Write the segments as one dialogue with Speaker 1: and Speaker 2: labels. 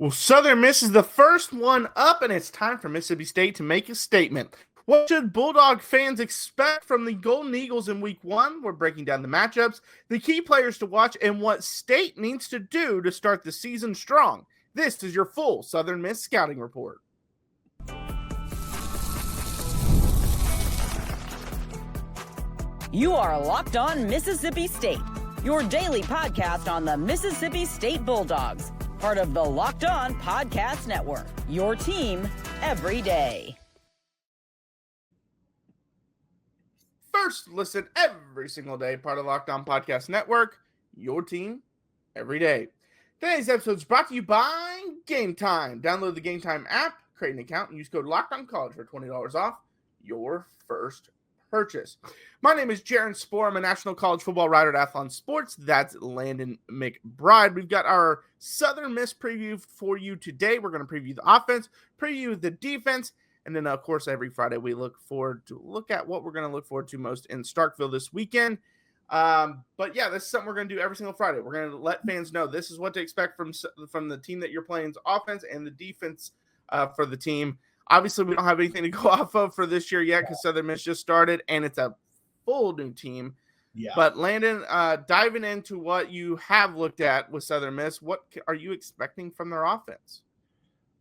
Speaker 1: Well, Southern Miss is the first one up, and it's time for Mississippi State to make a statement. What should Bulldog fans expect from the Golden Eagles in Week 1? We're breaking down the matchups, the key players to watch, and what State needs to do to start the season strong. This is your full Southern Miss scouting report.
Speaker 2: You are Locked On Mississippi State, your daily podcast on the Mississippi State Bulldogs, part of the Locked On Podcast Network, your team every day.
Speaker 1: First listen every single day, part of Locked On Podcast Network, your team every day. Today's episode is brought to you by Game Time. Download the Game Time app, create an account, and use code LOCKEDONCollege for $20 off your first purchase. My name is Jaron Spor. I'm a national college football writer at Athlon Sports. That's Landon McBride. We've got our Southern Miss preview for you today. We're going to preview the offense, preview the defense, and then, of course, every Friday we look at what we're going to look forward to most in Starkville this weekend. But yeah, this is something we're going to do every single Friday. We're going to let fans know this is what to expect from the team that you're playing's offense and the defense for the team. Obviously, we don't have anything to go off of for this year yet because Southern Miss just started, and it's a full new team. Yeah. But Landon, diving into what you have looked at with Southern Miss, what are you expecting from their offense?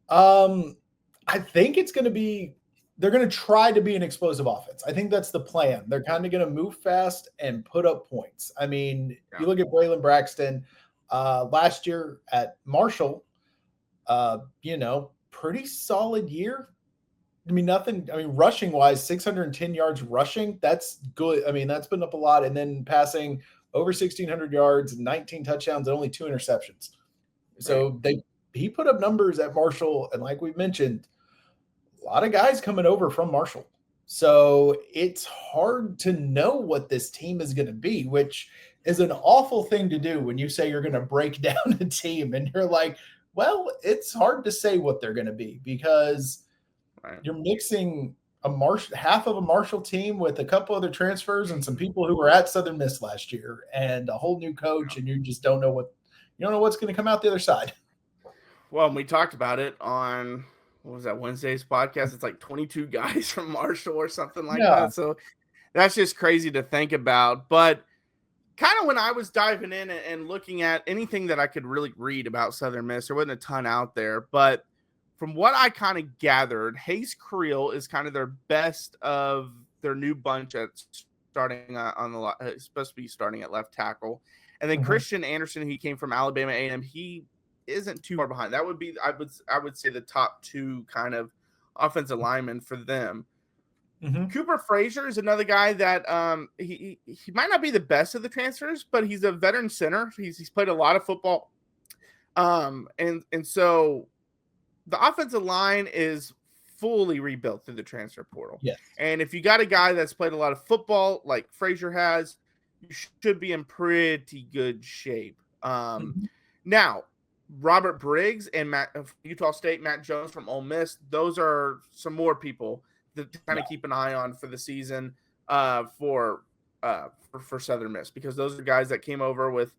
Speaker 3: I think it's going to be – they're going to try to be an explosive offense. I think that's the plan. They're kind of going to move fast and put up points. I mean, you look at Braylon Braxton last year at Marshall, pretty solid year. I mean, rushing wise, 610 yards rushing. That's good. I mean, that's been up a lot. And then passing over 1,600 yards, 19 touchdowns, and only 2 interceptions. So he put up numbers at Marshall. And like we mentioned, a lot of guys coming over from Marshall. So it's hard to know what this team is going to be, which is an awful thing to do when you say you're going to break down a team and you're like, well, it's hard to say what they're going to be because you're mixing half of a Marshall team with a couple other transfers and some people who were at Southern Miss last year and a whole new coach, and you just don't know what's going to come out the other side.
Speaker 1: Well, we talked about it on Wednesday's podcast. It's like 22 guys from Marshall or something like that. So that's just crazy to think about. But kind of when I was diving in and looking at anything that I could really read about Southern Miss, there wasn't a ton out there, but from what I kind of gathered, Hayes Creel is kind of their best of their new bunch at starting supposed to be starting at left tackle. And then Christian Anderson, he came from Alabama A&M, he isn't too far behind. That would be, I would say, the top 2 kind of offensive linemen for them. Cooper Frazier is another guy that he might not be the best of the transfers, but he's a veteran center. He's played a lot of football. And so the offensive line is fully rebuilt through the transfer portal.
Speaker 3: Yes.
Speaker 1: And if you got a guy that's played a lot of football like Frazier has, you should be in pretty good shape. Now, Robert Briggs and Utah State, Matt Jones from Ole Miss, those are some more people to kind of keep an eye on for the season for Southern Miss, because those are guys that came over with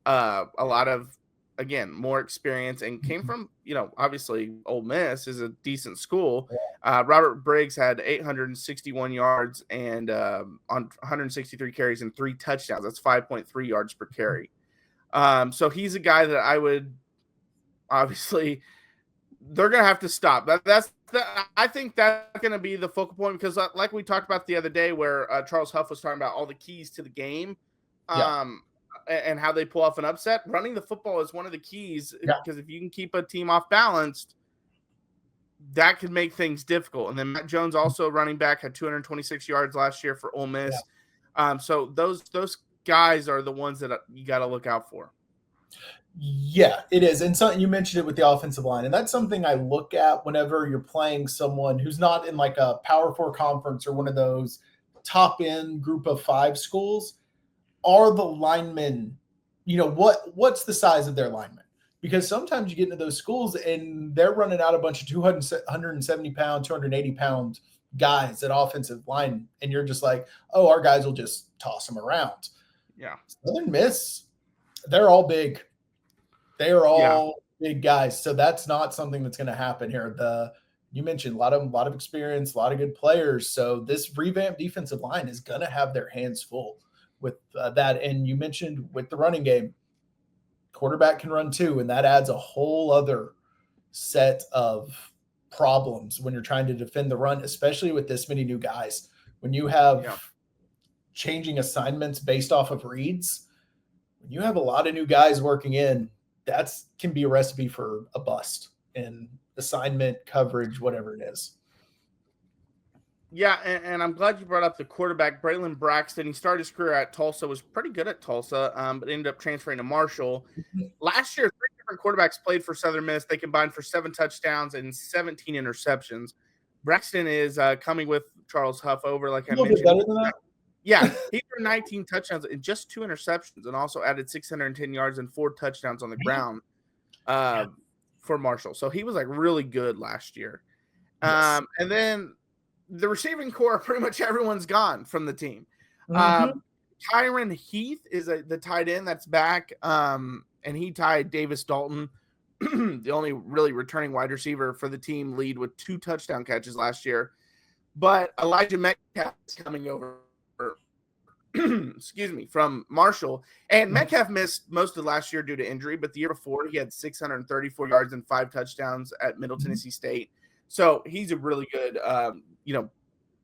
Speaker 1: a lot of, again, more experience and came from, obviously Ole Miss is a decent school. Robert Briggs had 861 yards and on 163 carries and 3 touchdowns. That's 5.3 yards per carry. So he's a guy that I would obviously they're going to have to stop. I think that's going to be the focal point because like we talked about the other day where Charles Huff was talking about all the keys to the game. And how they pull off an upset. Running the football is one of the keys because if you can keep a team off balanced, that could make things difficult. And then Matt Jones, also running back, had 226 yards last year for Ole Miss. So those guys are the ones that you got to look out for.
Speaker 3: Yeah, it is. And so you mentioned it with the offensive line. And that's something I look at whenever you're playing someone who's not in like a Power 4 conference or one of those top end group of 5 schools. Are the linemen, what's the size of their linemen? Because sometimes you get into those schools and they're running out a bunch of 270 pound, 280 pound guys at offensive line. And you're just like, oh, our guys will just toss them around.
Speaker 1: Yeah.
Speaker 3: Southern Miss, they're all big. They are all big guys. So that's not something that's going to happen here. You mentioned a lot of experience, a lot of good players. So this revamped defensive line is going to have their hands full with that. And you mentioned with the running game, quarterback can run too, and that adds a whole other set of problems when you're trying to defend the run, especially with this many new guys. When you have changing assignments based off of reads, when you have a lot of new guys working in, that can be a recipe for a bust in assignment, coverage, whatever it is.
Speaker 1: Yeah, and I'm glad you brought up the quarterback, Braylon Braxton. He started his career at Tulsa, was pretty good at Tulsa, but ended up transferring to Marshall. Last year, 3 different quarterbacks played for Southern Miss. They combined for 7 touchdowns and 17 interceptions. Braxton is coming with Charles Huff over, like I mentioned.
Speaker 3: Bit better than that?
Speaker 1: Yeah, he threw 19 touchdowns and just 2 interceptions, and also added 610 yards and 4 touchdowns on the ground for Marshall. So he was like really good last year.
Speaker 3: Yes.
Speaker 1: And then the receiving core, pretty much everyone's gone from the team. Tyron Heath is the tight end that's back, and he tied Davis Dalton, the only really returning wide receiver for the team, lead with 2 touchdown catches last year. But Elijah Metcalf is coming over, excuse me, from Marshall. And Metcalf missed most of last year due to injury, but the year before he had 634 yards and 5 touchdowns at Middle Tennessee State. So he's a really good,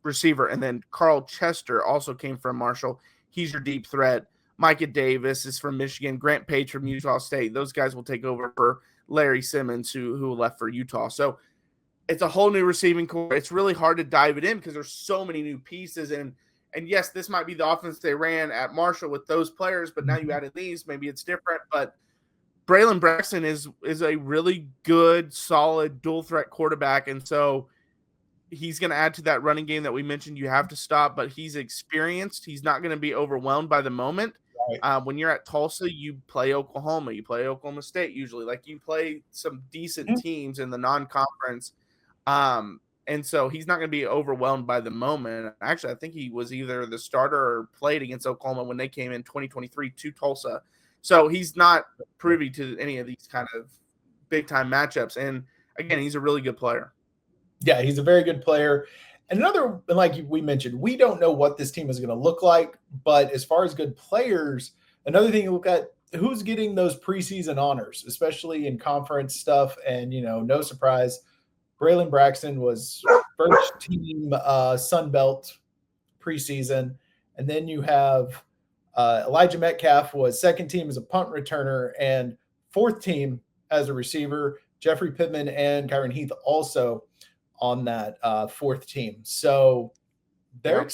Speaker 1: receiver. And then Carl Chester also came from Marshall. He's your deep threat. Micah Davis is from Michigan. Grant Page from Utah State. Those guys will take over for Larry Simmons, who left for Utah. So it's a whole new receiving core. It's really hard to dive it in because there's so many new pieces. And yes, this might be the offense they ran at Marshall with those players, but now you added these. Maybe it's different. But Braylon Braxton is a really good, solid, dual-threat quarterback, and so he's going to add to that running game that we mentioned you have to stop, but he's experienced. He's not going to be overwhelmed by the moment. Right. When you're at Tulsa, you play Oklahoma. You play Oklahoma State usually. Like, you play some decent teams in the non-conference, and so he's not going to be overwhelmed by the moment. Actually, I think he was either the starter or played against Oklahoma when they came in 2023 to Tulsa. So he's not privy to any of these kind of big-time matchups. And, again, he's a really good player.
Speaker 3: Yeah, he's a very good player. And like we mentioned, we don't know what this team is going to look like. But as far as good players, another thing you look at, who's getting those preseason honors, especially in conference stuff. And, no surprise, Braylon Braxton was first team Sun Belt preseason. And then you have Elijah Metcalf was second team as a punt returner and 4th team as a receiver. Jeffrey Pittman and Kyron Heath also on that 4th team. So the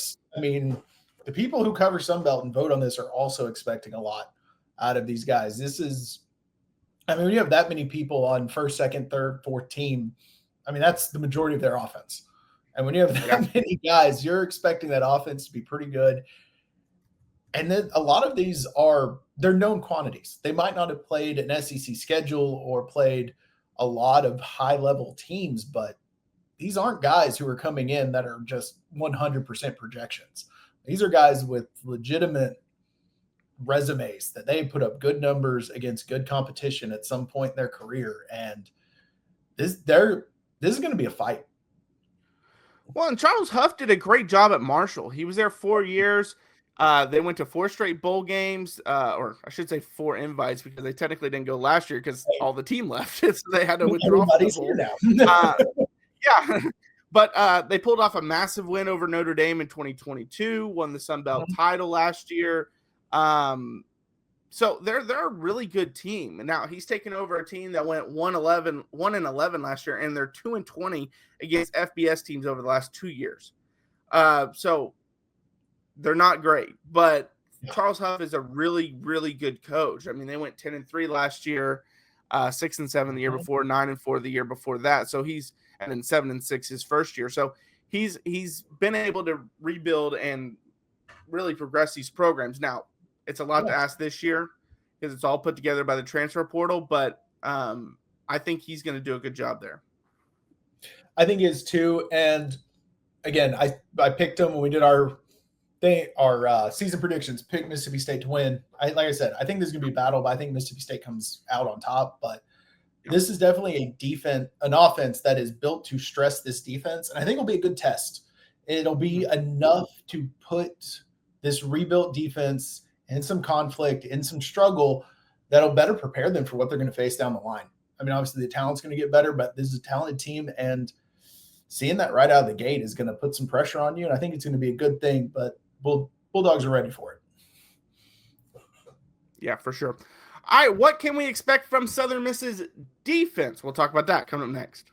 Speaker 3: people who cover Sunbelt and vote on this are also expecting a lot out of these guys. When you have that many people on 1st, 2nd, 3rd, 4th team, that's the majority of their offense. And when you have that many guys, you're expecting that offense to be pretty good. And then a lot of these they're known quantities. They might not have played an SEC schedule or played a lot of high-level teams, but these aren't guys who are coming in that are just 100% projections. These are guys with legitimate resumes that they put up good numbers against good competition at some point in their career. And this is going to be a fight.
Speaker 1: Well, and Charles Huff did a great job at Marshall. He was there 4 years. They went to 4 straight bowl games, or I should say 4 invites, because they technically didn't go last year because all the team left. So they had to withdraw from the bowl.
Speaker 3: Here now.
Speaker 1: Yeah, but they pulled off a massive win over Notre Dame in 2022, won the Sun Belt title last year. So they're a really good team. And now he's taken over a team that went 1-11 last year, and they're 2-20 against FBS teams over the last 2 years. So they're not great, but Charles Huff is a really, really good coach. They went 10-3 last year, 6-7 the year before, 9-4 the year before that. So and then 7-6 his first year. So he's been able to rebuild and really progress these programs. Now, it's a lot to ask this year because it's all put together by the transfer portal, but I think he's going to do a good job there.
Speaker 3: I think he is too. And again, I picked him when we did our season predictions, picked Mississippi State to win. Like I said, I think this is going to be a battle, but I think Mississippi State comes out on top. But This is definitely an offense that is built to stress this defense. And I think it'll be a good test. It'll be enough to put this rebuilt defense in some conflict, in some struggle that'll better prepare them for what they're going to face down the line. I mean, obviously the talent's going to get better, but this is a talented team, and seeing that right out of the gate is going to put some pressure on you. And I think it's going to be a good thing, but Bulldogs are ready for it.
Speaker 1: Yeah, for sure. All right, what can we expect from Southern Miss's defense? We'll talk about that coming up next.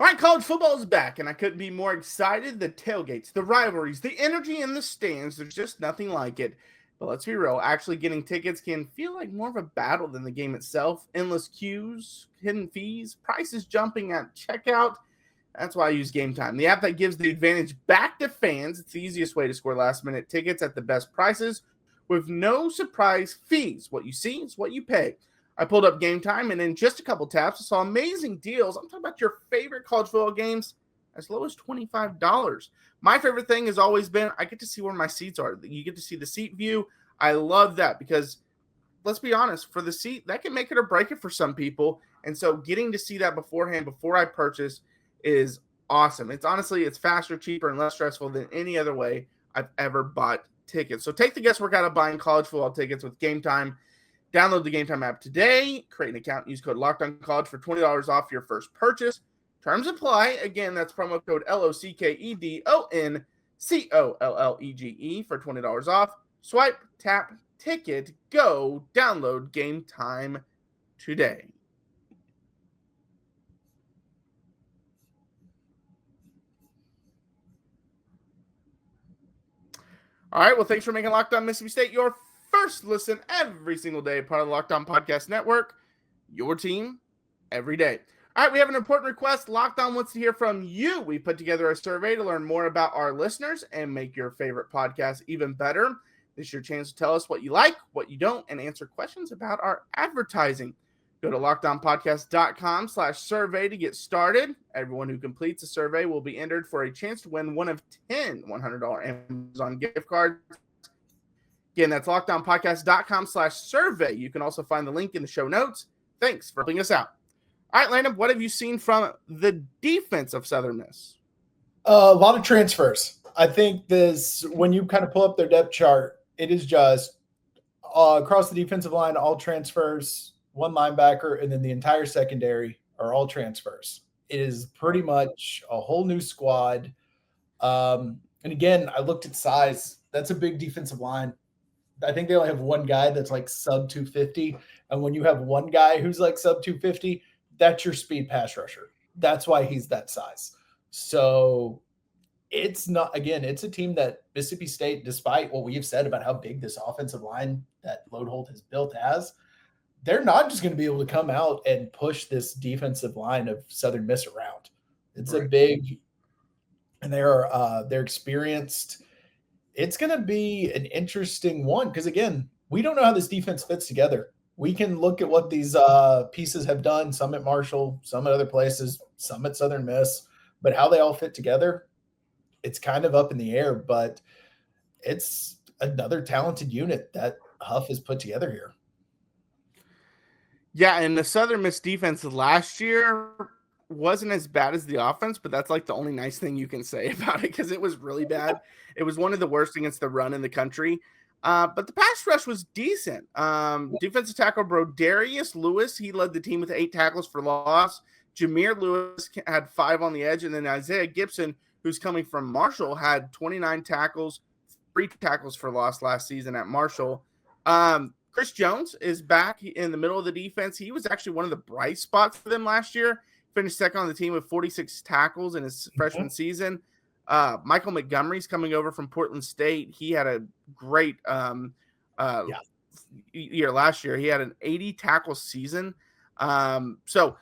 Speaker 1: All right, college football is back, and I couldn't be more excited. The tailgates, the rivalries, the energy in the stands, there's just nothing like it. But let's be real, actually getting tickets can feel like more of a battle than the game itself. Endless queues, hidden fees, prices jumping at checkout. That's why I use Game Time, the app that gives the advantage back to fans. It's the easiest way to score last-minute tickets at the best prices with no surprise fees. What you see is what you pay. I pulled up Game Time, and in just a couple taps, I saw amazing deals. I'm talking about your favorite college football games as low as $25. My favorite thing has always been I get to see where my seats are. You get to see the seat view. I love that because, let's be honest, for the seat, that can make it or break it for some people. And so getting to see that beforehand, before I purchase, is awesome. It's faster, cheaper, and less stressful than any other way I've ever bought tickets. So take the guesswork out of buying college football tickets with Game Time. Download the Game Time app today, create an account, and use code LOCKEDONCollege for $20 off your first purchase. Terms apply. Again, that's promo code LOCKEDONCOLLEGE for $20 off. Swipe, tap, ticket, go, download Game Time today. All right, well, thanks for making Locked On Mississippi State your first listen every single day, part of the Locked On Podcast Network, your team every day. All right, we have an important request. Locked On wants to hear from you. We put together a survey to learn more about our listeners and make your favorite podcast even better. This is your chance to tell us what you like, what you don't, and answer questions about our advertising. Go to lockedonpodcast.com/survey to get started. Everyone who completes the survey will be entered for a chance to win one of 10 $100 Amazon gift cards. Again, that's lockedonpodcast.com/survey. You can also find the link in the show notes. Thanks for helping us out. All right, Landon, what have you seen from the defense of Southern Miss?
Speaker 3: A lot of transfers. I think when you kind of pull up their depth chart, it is just across the defensive line, all transfers, one linebacker, and then the entire secondary are all transfers. It is pretty much a whole new squad. And again, I looked at size. That's a big defensive line. I think they only have one guy that's like sub 250. And when you have one guy who's like sub 250, that's your speed pass rusher. That's why he's that size. So it's a team that Mississippi State, despite what we've said about how big this offensive line that Lodeholt has built they're not just going to be able to come out and push this defensive line of Southern Miss around. It's a big, and they're experienced. It's going to be an interesting one because, again, we don't know how this defense fits together. We can look at what these pieces have done, some at Marshall, some at other places, some at Southern Miss, but how they all fit together, it's kind of up in the air, but it's another talented unit that Huff has put together here.
Speaker 1: Yeah, and the Southern Miss defense last year wasn't as bad as the offense, but that's like the only nice thing you can say about it because it was really bad. It was one of the worst against the run in the country. But the pass rush was decent. Defensive tackle Broderius Lewis, he led the team with 8 tackles for loss. Jameer Lewis had 5 on the edge, and then Isaiah Gibson, who's coming from Marshall, had 29 tackles, 3 tackles for loss last season at Marshall. Chris Jones is back in the middle of the defense. He was actually one of the bright spots for them last year. Finished second on the team with 46 tackles in his freshman season. Michael Montgomery's coming over from Portland State. He had a great year last year. He had an 80 tackle season. So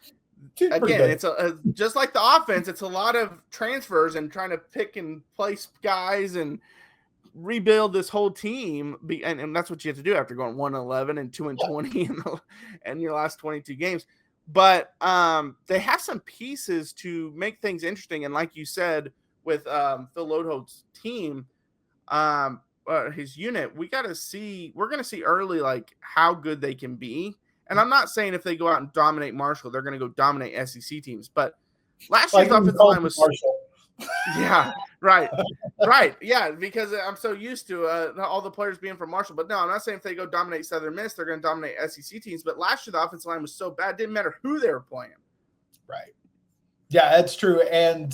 Speaker 1: again, it's just like the offense. It's a lot of transfers and trying to pick and place guys and rebuild this whole team, and that's what you have to do after going 1-11 and 2-20 in your last 22 games. But they have some pieces to make things interesting, and like you said, with Phil Lodeholt's team, his unit, we're going to see early like how good they can be. And I'm not saying if they go out and dominate Marshall, they're going to go dominate SEC teams. But last year's offensive line was
Speaker 3: Marshall.
Speaker 1: Yeah, right. Yeah, because I'm so used to all the players being from Marshall. But no, I'm not saying if they go dominate Southern Miss, they're going to dominate SEC teams. But last year, the offensive line was so bad, it didn't matter who they were playing. Right.
Speaker 3: Yeah, that's true. And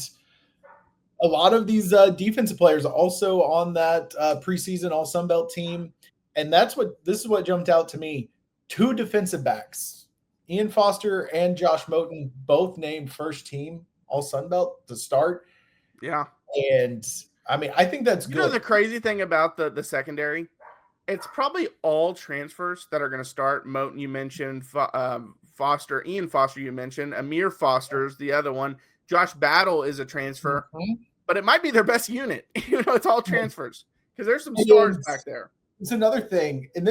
Speaker 3: a lot of these defensive players also on that preseason All Sun Belt team. And this is what jumped out to me. 2 defensive backs, Ian Foster and Josh Moten, both named first team All Sun Belt to start.
Speaker 1: Yeah.
Speaker 3: And I mean, I think that's good.
Speaker 1: You know the crazy thing about the secondary? It's probably all transfers that are going to start. Moten, you mentioned, Foster, Ian Foster, you mentioned, Amir Foster's the other one. Josh Battle is a transfer, but it might be their best unit. It's all transfers because there's some stars back there.
Speaker 3: It's another thing, and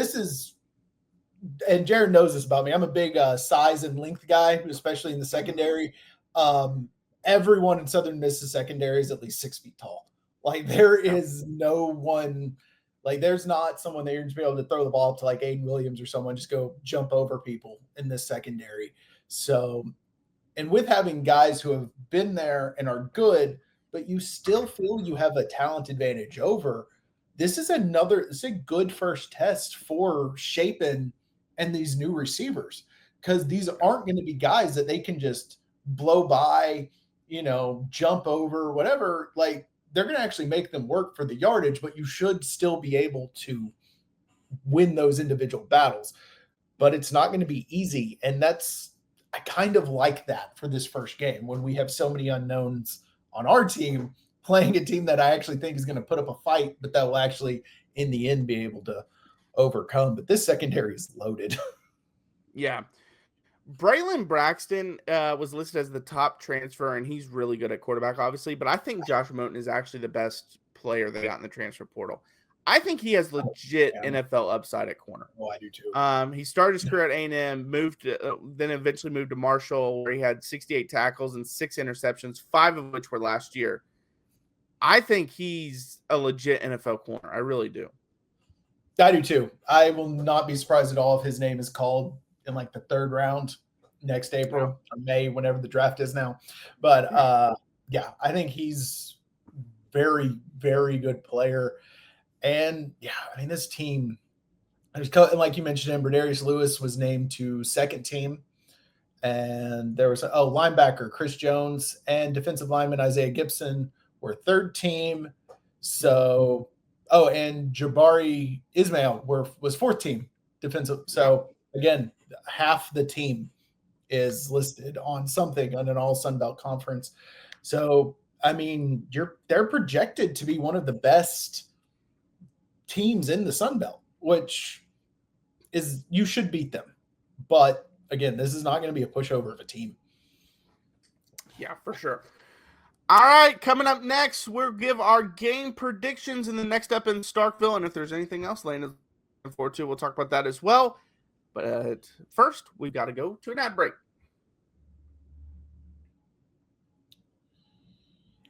Speaker 3: Jaron knows this about me. I'm a big size and length guy, especially in the secondary. Everyone in Southern Miss's secondary is at least 6 feet tall. Like there is no one, like there's not someone there to be able to throw the ball to like Aiden Williams or someone, just go jump over people in this secondary. So, and with having guys who have been there and are good, but you still feel you have a talent advantage over, this is a good first test for Shapen and these new receivers, because these aren't going to be guys that they can just blow by, jump over, whatever. Like they're going to actually make them work for the yardage, but you should still be able to win those individual battles. But it's not going to be easy. And I kind of like that for this first game when we have so many unknowns on our team playing a team that I actually think is going to put up a fight, but that will actually in the end be able to overcome. But this secondary is loaded.
Speaker 1: Yeah. Braylon Braxton was listed as the top transfer, and he's really good at quarterback, obviously. But I think Josh Moten is actually the best player they got in the transfer portal. I think he has legit NFL upside at corner.
Speaker 3: Oh, I do too.
Speaker 1: He started his career at A&M, then eventually moved to Marshall, where he had 68 tackles and 6 interceptions, 5 of which were last year. I think he's a legit NFL corner. I really do.
Speaker 3: I do too. I will not be surprised at all if his name is called in like the 3rd round next April or May, whenever the draft is now. But I think he's very, very good player. And this team, like you mentioned, Bradarius Lewis was named to 2nd team. And there was linebacker Chris Jones and defensive lineman Isaiah Gibson were 3rd team. So, and Jabari Ismail was 4th team defensive. So again, half the team is listed on something on an all Sun Belt conference. So, I mean, they're projected to be one of the best teams in the Sun Belt, which is, you should beat them. But again, this is not going to be a pushover of a team.
Speaker 1: Yeah, for sure. All right, coming up next, we'll give our game predictions in the next up in Starkville. And if there's anything else Landon's looking forward to, we'll talk about that as well. But first, we've got to go to an ad break.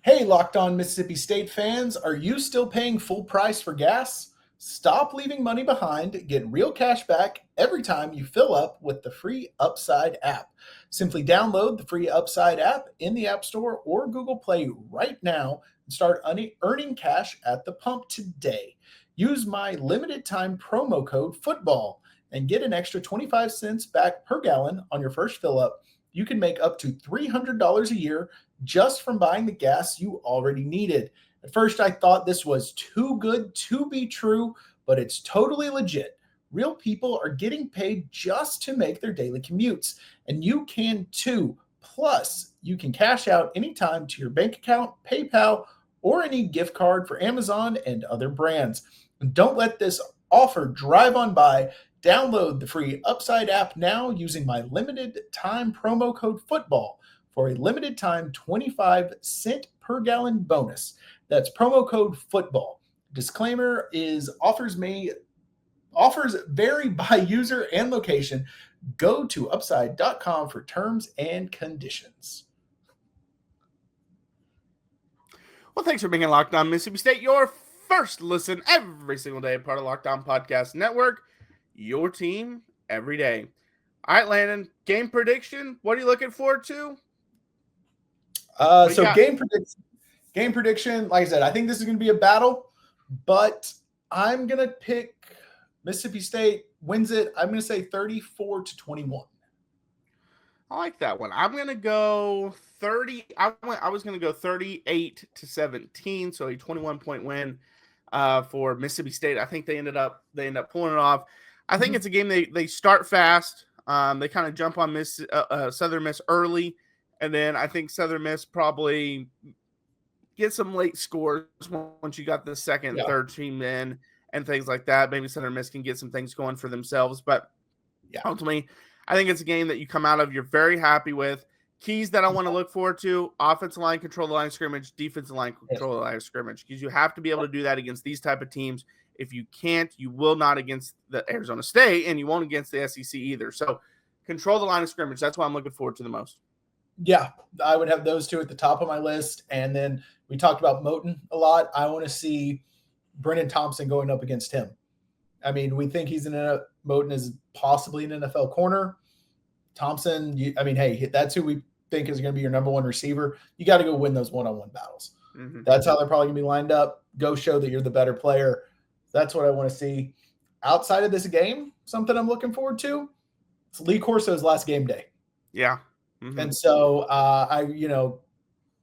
Speaker 3: Hey, Locked On Mississippi State fans, are you still paying full price for gas? Stop leaving money behind. Get real cash back every time you fill up with the free Upside app. Simply download the free Upside app in the App Store or Google Play right now and start earning cash at the pump today. Use my limited time promo code FOOTBALL and get an extra 25 cents back per gallon on your first fill up. You can make up to $300 a year just from buying the gas you already needed. At first, I thought this was too good to be true, but it's totally legit. Real people are getting paid just to make their daily commutes, and you can too. Plus, you can cash out anytime to your bank account, PayPal, or any gift card for Amazon and other brands. And don't let this offer drive on by. Download the free Upside app now using my limited time promo code FOOTBALL for a limited time 25 cent per gallon bonus. That's promo code FOOTBALL. Disclaimer is offers vary by user and location. Go to upside.com for terms and conditions.
Speaker 1: Well, thanks for being Locked On Mississippi State, your first listen every single day, part of Locked On Podcast Network, your team every day. All right, Landon, game prediction. What are you looking forward to?
Speaker 3: Game prediction, like I said, I think this is going to be a battle, but I'm going to pick Mississippi State wins it. I'm going to say 34-21.
Speaker 1: I like that one. I'm going to go 30. I was going to go 38-17, so a 21-point win for Mississippi State. I think they end up pulling it off. I think it's a game they start fast. They kind of jump on Southern Miss early, and then I think Southern Miss probably get some late scores once you got the second, third team in and things like that. Maybe Southern Miss can get some things going for themselves, but ultimately, I think it's a game that you come out of, you're very happy with. Keys that I want to look forward to: offensive line, control the line of scrimmage; defensive line, control the line of scrimmage. Because you have to be able to do that against these type of teams. If you can't, you will not against the Arizona State, and you won't against the SEC either. So control the line of scrimmage. That's what I'm looking forward to the most.
Speaker 3: Yeah, I would have those two at the top of my list. And then we talked about Moten a lot. I want to see Brenen Thompson going up against him. I mean, we think Moten is possibly an NFL corner. Thompson, hey, that's who we think is going to be your number one receiver. You got to go win those one-on-one battles. Mm-hmm. That's how they're probably going to be lined up. Go show that you're the better player. That's what I want to see. Outside of this game, something I'm looking forward to, it's Lee Corso's last game day.
Speaker 1: Yeah. Mm-hmm.
Speaker 3: And so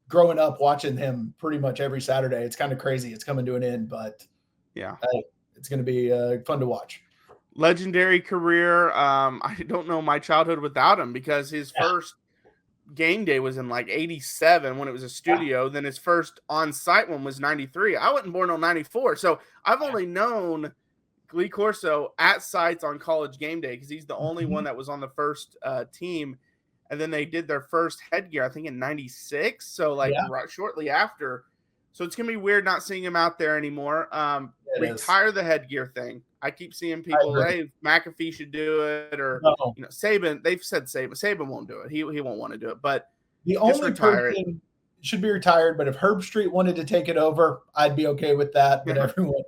Speaker 3: growing up watching him pretty much every Saturday, it's kind of crazy. It's coming to an end, but it's going to be fun to watch.
Speaker 1: Legendary career. I don't know my childhood without him, because his first game day was in like 87 when it was a studio. Then his first on-site one was 93. I wasn't born on 94. So I've only known Lee Corso at sites on College GameDay because he's the only one that was on the first team. And then they did their first headgear, I think, in 96. So right shortly after. So it's going to be weird not seeing him out there anymore. Retire the headgear thing. I keep seeing people, hey, McAfee should do it, or Saban. They've said Saban won't do it. He won't want to do it. But
Speaker 3: the only person should be retired. But if Herb Street wanted to take it over, I'd be okay with that. But everyone,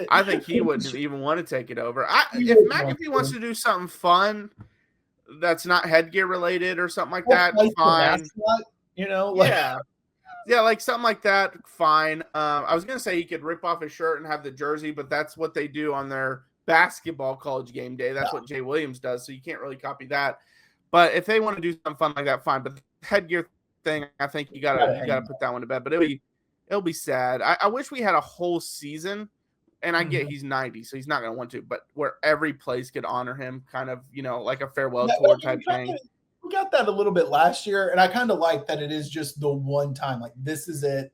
Speaker 1: I think he wouldn't even want to take it over. If McAfee wants to do something fun that's not headgear related or something like that, fine. Yeah, like something like that, fine. I was going to say he could rip off his shirt and have the jersey, but that's what they do on their basketball College GameDay. That's what Jay Williams does, so you can't really copy that. But if they want to do something fun like that, fine. But the headgear thing, I think you gotta put that one to bed. But it'll be sad. I wish we had a whole season, and I get he's 90, so he's not going to want to, but where every place could honor him, kind of, like a farewell tour type thing.
Speaker 3: We got that a little bit last year, and I kind of like that it is just the one time. Like, this is it.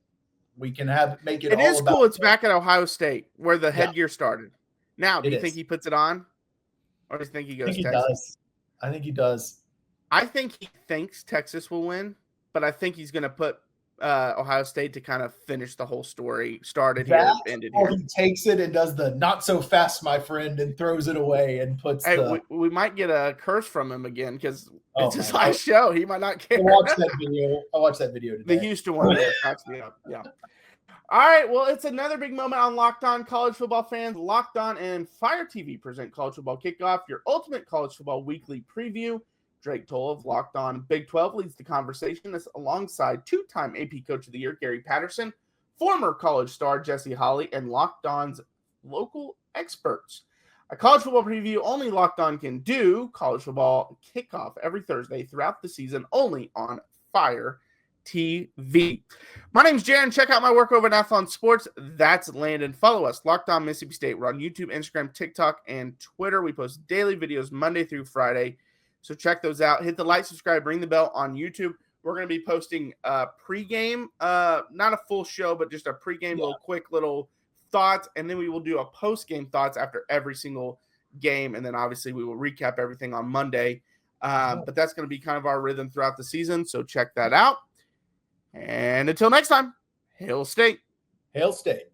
Speaker 3: We can make it.
Speaker 1: It is cool. It's back at Ohio State where the headgear started. Now, do you think he puts it on, or do you think he goes Texas?
Speaker 3: I think he does.
Speaker 1: I think he thinks Texas will win, but I think he's going to put Ohio State to kind of finish the whole story. Started here, ended here.
Speaker 3: He takes it and does the not so fast, my friend, and throws it away and puts.
Speaker 1: Hey, we might get a curse from him again because it's his last show. He might not care.
Speaker 3: I'll watch that video today.
Speaker 1: The Houston one cracks me up. Yeah. All right. Well, it's another big moment on Locked On College Football fans. Locked On and Fire TV present College Football Kickoff, your ultimate college football weekly preview. Drake Toll of Locked On Big 12 leads the conversation alongside two-time AP Coach of the Year Gary Patterson, former college star Jesse Holley, and Locked On's local experts. A college football preview only Locked On can do. College Football Kickoff every Thursday throughout the season, only on Fire TV. My name's Jaron. Check out my work over at Athlon Sports. That's Landon. Follow us, Locked On Mississippi State. We're on YouTube, Instagram, TikTok, and Twitter. We post daily videos Monday through Friday. So check those out. Hit the like, subscribe, ring the bell on YouTube. We're going to be posting pregame, not a full show, but just a pregame, little thoughts. And then we will do a postgame thoughts after every single game. And then obviously we will recap everything on Monday. But that's going to be kind of our rhythm throughout the season. So check that out. And until next time, Hail State.
Speaker 3: Hail State.